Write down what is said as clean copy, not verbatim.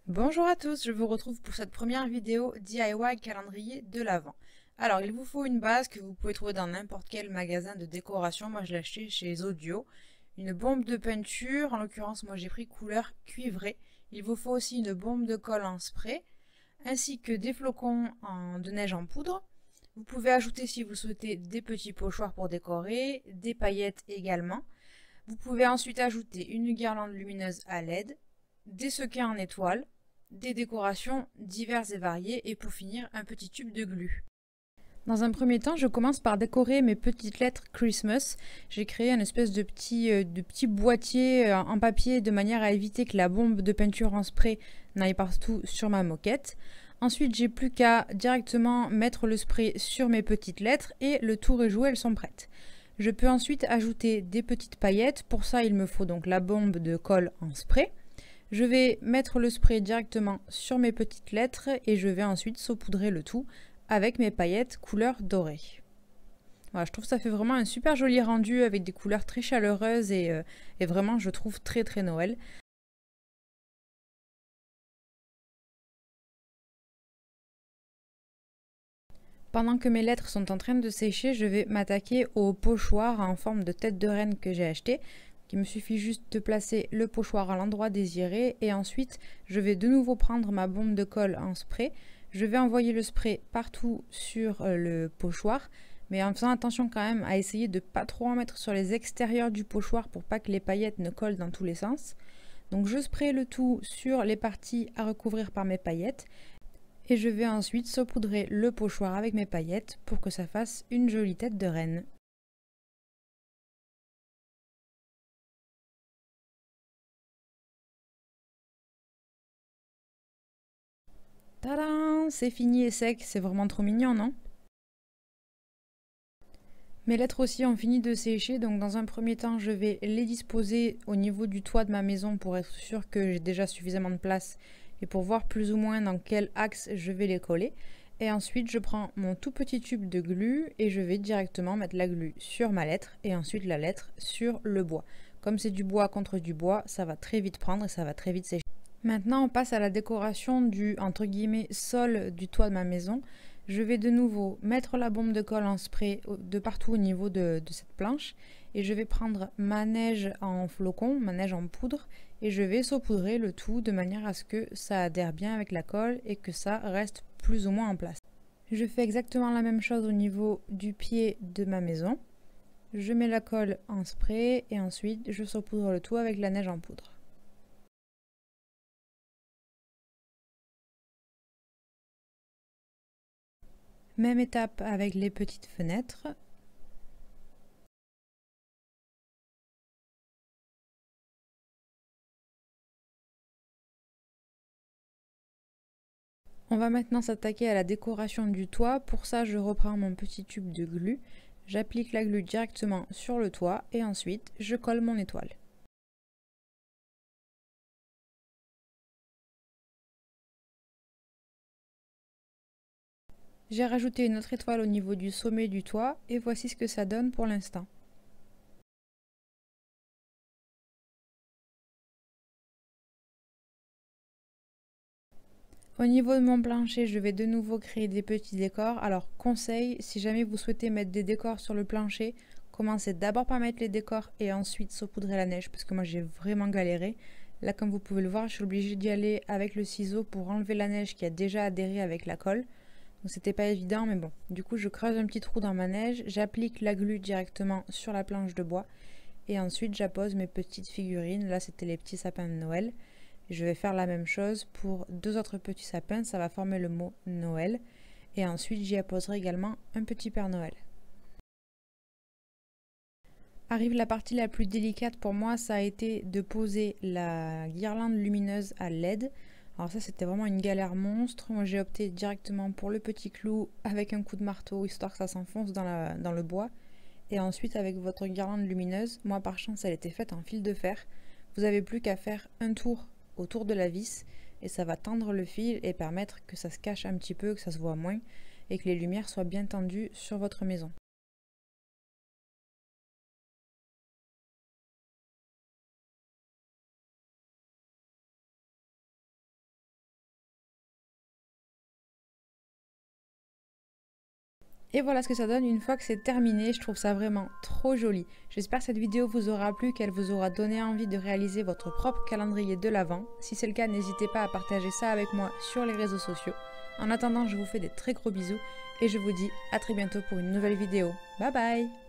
Bonjour à tous, je vous retrouve pour cette première vidéo DIY calendrier de l'Avent. Alors, il vous faut une base que vous pouvez trouver dans n'importe quel magasin de décoration. Moi, je l'ai acheté chez Audio. Une bombe de peinture, en l'occurrence, moi j'ai pris couleur cuivrée. Il vous faut aussi une bombe de colle en spray, ainsi que des flocons de neige en poudre. Vous pouvez ajouter, si vous souhaitez, des petits pochoirs pour décorer, des paillettes également. Vous pouvez ensuite ajouter une guirlande lumineuse à LED, des sequins en étoiles, des décorations diverses et variées et pour finir un petit tube de glu. Dans un premier temps, je commence par décorer mes petites lettres Christmas. J'ai créé une espèce de petit boîtier en papier de manière à éviter que la bombe de peinture en spray n'aille partout sur ma moquette. Ensuite, j'ai plus qu'à directement mettre le spray sur mes petites lettres et le tour est joué, elles sont prêtes. Je peux ensuite ajouter des petites paillettes. Pour ça, il me faut donc la bombe de colle en spray. Je vais mettre le spray directement sur mes petites lettres et je vais ensuite saupoudrer le tout avec mes paillettes couleur dorée. Voilà, je trouve que ça fait vraiment un super joli rendu avec des couleurs très chaleureuses et vraiment je trouve très Noël. Pendant que mes lettres sont en train de sécher, je vais m'attaquer au pochoir en forme de tête de reine que j'ai acheté. Il me suffit juste de placer le pochoir à l'endroit désiré et ensuite je vais de nouveau prendre ma bombe de colle en spray. Je vais envoyer le spray partout sur le pochoir, mais en faisant attention quand même à essayer de pas trop en mettre sur les extérieurs du pochoir pour pas que les paillettes ne collent dans tous les sens. Donc je spraye le tout sur les parties à recouvrir par mes paillettes et je vais ensuite saupoudrer le pochoir avec mes paillettes pour que ça fasse une jolie tête de reine. Tadam! C'est fini et sec, c'est vraiment trop mignon, non? Mes lettres aussi ont fini de sécher, donc dans un premier temps, je vais les disposer au niveau du toit de ma maison pour être sûr que j'ai déjà suffisamment de place et pour voir plus ou moins dans quel axe je vais les coller. Et ensuite, je prends mon tout petit tube de glu et je vais directement mettre la glu sur ma lettre et ensuite la lettre sur le bois. Comme c'est du bois contre du bois, ça va très vite prendre et ça va très vite sécher. Maintenant, on passe à la décoration du entre guillemets sol du toit de ma maison. Je vais de nouveau mettre la bombe de colle en spray de partout au niveau de cette planche et je vais prendre ma neige en flocon, ma neige en poudre et je vais saupoudrer le tout de manière à ce que ça adhère bien avec la colle et que ça reste plus ou moins en place. Je fais exactement la même chose au niveau du pied de ma maison. Je mets la colle en spray et ensuite je saupoudre le tout avec la neige en poudre. Même étape avec les petites fenêtres. On va maintenant s'attaquer à la décoration du toit. Pour ça, je reprends mon petit tube de glu. J'applique la glu directement sur le toit et ensuite je colle mon étoile. J'ai rajouté une autre étoile au niveau du sommet du toit et voici ce que ça donne pour l'instant. Au niveau de mon plancher, je vais de nouveau créer des petits décors. Alors conseil, si jamais vous souhaitez mettre des décors sur le plancher, commencez d'abord par mettre les décors et ensuite saupoudrer la neige parce que moi j'ai vraiment galéré. Là comme vous pouvez le voir, je suis obligée d'y aller avec le ciseau pour enlever la neige qui a déjà adhéré avec la colle. Donc c'était pas évident mais bon. Du coup je creuse un petit trou dans ma neige, j'applique la glu directement sur la planche de bois et ensuite j'appose mes petites figurines. Là c'était les petits sapins de Noël. Je vais faire la même chose pour deux autres petits sapins, ça va former le mot Noël. Et ensuite j'y apposerai également un petit Père Noël. Arrive la partie la plus délicate pour moi, ça a été de poser la guirlande lumineuse à LED. Alors ça c'était vraiment une galère monstre. Moi j'ai opté directement pour le petit clou avec un coup de marteau histoire que ça s'enfonce dans le bois. Et ensuite avec votre guirlande lumineuse, moi par chance elle était faite en fil de fer. Vous n'avez plus qu'à faire un tour autour de la vis et ça va tendre le fil et permettre que ça se cache un petit peu, que ça se voit moins et que les lumières soient bien tendues sur votre maison. Et voilà ce que ça donne une fois que c'est terminé. Je trouve ça vraiment trop joli. J'espère que cette vidéo vous aura plu, qu'elle vous aura donné envie de réaliser votre propre calendrier de l'Avent. Si c'est le cas, n'hésitez pas à partager ça avec moi sur les réseaux sociaux. En attendant, je vous fais des très gros bisous et je vous dis à très bientôt pour une nouvelle vidéo. Bye bye!